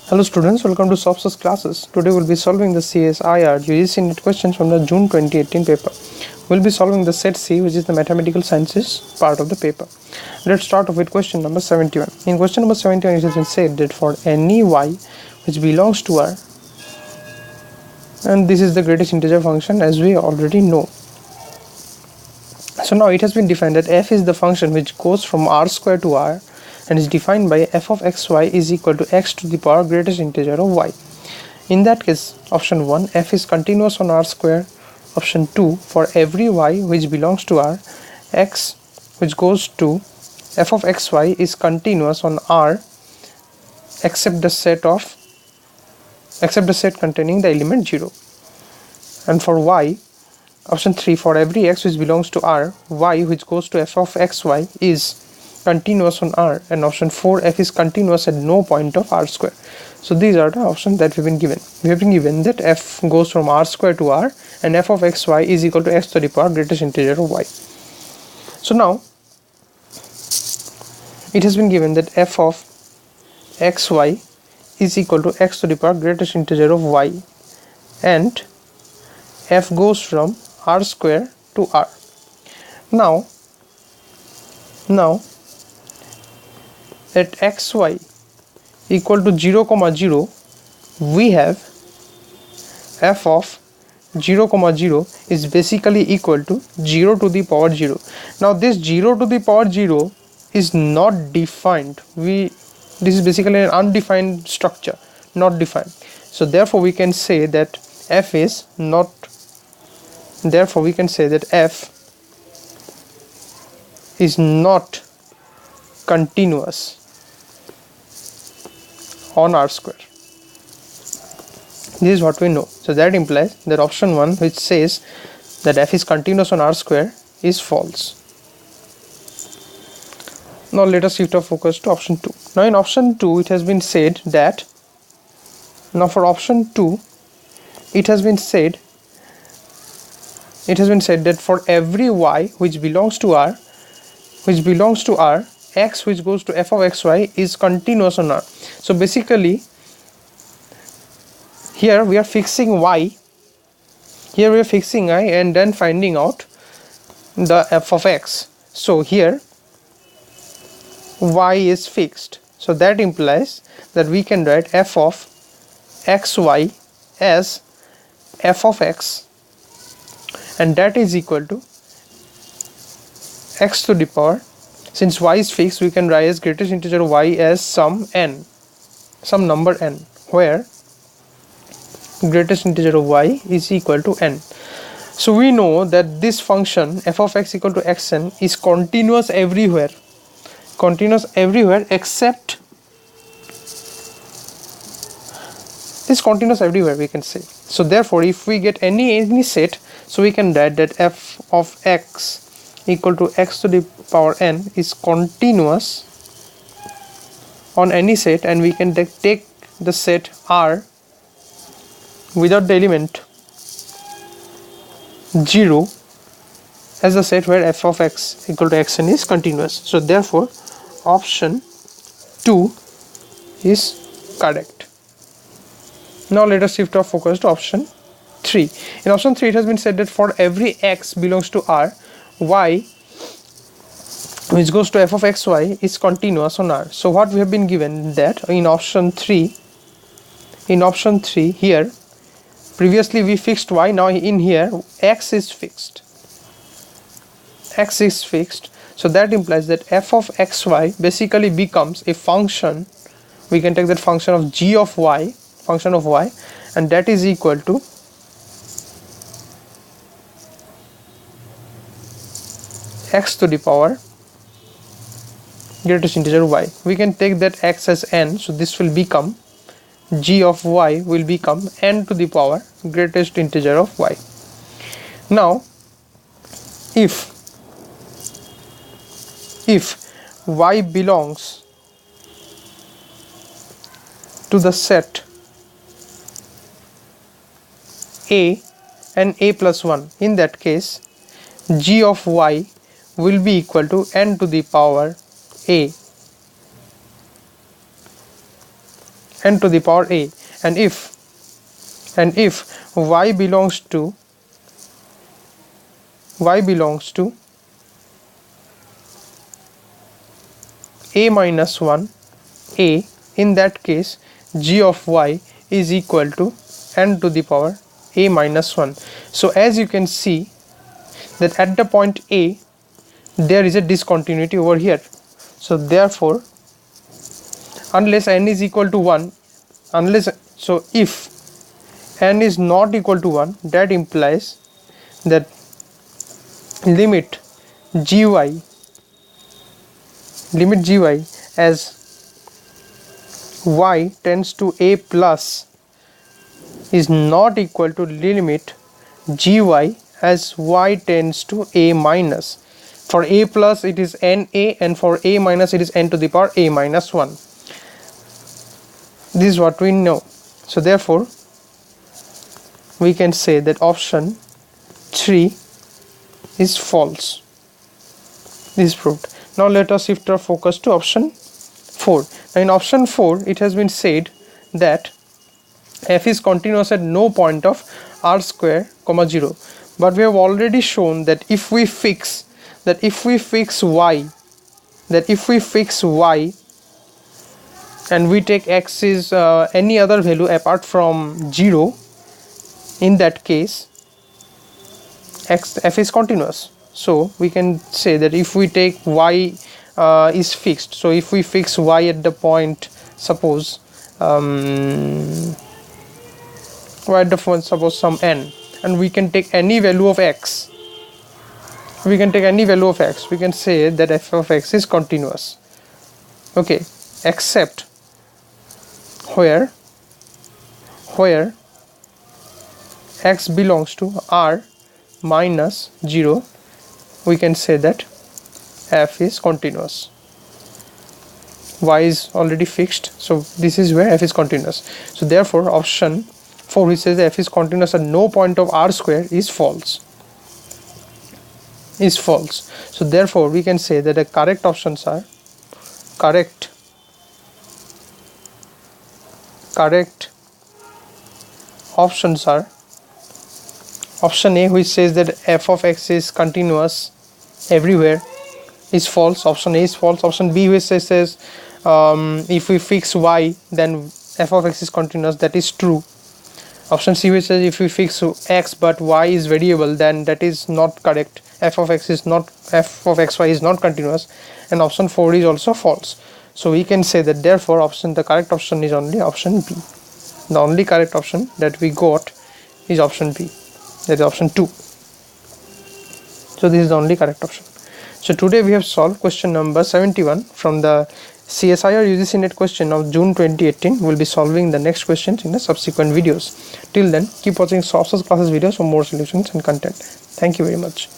Hello students, welcome to Softsource classes. Today we'll be solving the CSIR UGC NET questions from the June 2018 paper. We'll be solving the set C, which is the mathematical sciences part of the paper. Let's start off with question number 71. In question number 71 it has been said that for any y which belongs to R, and this is the greatest integer function as we already know. So now it has been defined that f is the function which goes from R square to R and is defined by f of xy is equal to x to the power greatest integer of y. In that case, option 1, f is continuous on R square. Option 2, for every y which belongs to R, x which goes to f of xy is continuous on R except the set containing the element 0. And for y, option 3, for every x which belongs to R, y which goes to f of xy is continuous on R, and option 4, f is continuous at no point of R square. So these are the options that we've been given. We have been given that f goes from R square to R and f of xy is equal to x to the power greatest integer of y. So now it has been given that f of xy is equal to x to the power greatest integer of y, and f goes from R square to R. Now at xy equal to 0, 0, we have f of 0, 0 is basically equal to 0 to the power 0. Now this 0 to the power 0 is not defined. This is basically an undefined structure, not defined. So therefore we can say that f is not, therefore we can say that f is not continuous on R square. This is what we know. So that implies that option 1, which says that f is continuous on R square, is false. Now let us shift our focus to option 2. Now in option 2 it has been said that, now for option 2 it has been said that for every y which belongs to R, x which goes to f of xy is continuous on R. So basically here we are fixing y, and then finding out the f of x. So here y is fixed, so that implies that we can write f of xy as f of x, and that is equal to x to the power, since y is fixed, we can write as greatest integer of y as some number n, where greatest integer of y is equal to n. So we know that this function f of x equal to xn is continuous everywhere except is continuous everywhere, we can say. So therefore if we get any set, so we can write that f of x equal to x to the power n is continuous on any set, and we can take the set R without the element 0 as the set where f of x equal to xn is continuous. So therefore option 2 is correct. Now let us shift our focus to option 3. In option 3 it has been said that for every x belongs to R, y which goes to f of xy is continuous on R. So what we have been given that in option 3 here, previously we fixed y, now in here x is fixed, so that implies that f of xy basically becomes a function. We can take that function of g of y, and that is equal to x to the power greatest integer y. We can take that x as n, so this will become g of y will become n to the power greatest integer of y. Now if y belongs to the set a and a plus 1, in that case g of y will be equal to n to the power a, n to the power a, and if y belongs to a minus 1 a, in that case g of y is equal to n to the power a minus 1. So as you can see that at the point a there is a discontinuity over here. So therefore unless n is equal to 1, if n is not equal to 1, that implies that limit gy as y tends to a plus is not equal to limit gy as y tends to a minus. For a plus it is n a, and for a minus it is n to the power a minus 1. This is what we know. So therefore we can say that option 3 is false. This is proved. Now let us shift our focus to option 4. Now in option 4 it has been said that f is continuous at no point of r square comma 0, but we have already shown that if we fix y and we take x is any other value apart from 0, in that case f is continuous. So we can say that if we take y is fixed, so if we fix y at the point, suppose some n, and we can take any value of x, we can say that f of x is continuous. Okay, except where x belongs to r minus 0, we can say that f is continuous. Y is already fixed, so this is where f is continuous. So therefore option 4, which says f is continuous at no point of r square, is false. So therefore we can say that the correct options are option A, which says that f of x is continuous everywhere, is false. Option A is false. Option B, which says if we fix y then f of x is continuous, that is true. Option C, which says if we fix x but y is variable, then that is not correct. f of xy is not continuous. And option 4 is also false. So we can say that therefore the correct option is only option B. The only correct option that we got is option B, that is option 2. So this is the only correct option. So today we have solved question number 71 from the CSIR UGC NET question of June 2018. We will be solving the next questions in the subsequent videos. Till then, keep watching Soft Classes videos for more solutions and content. Thank you very much.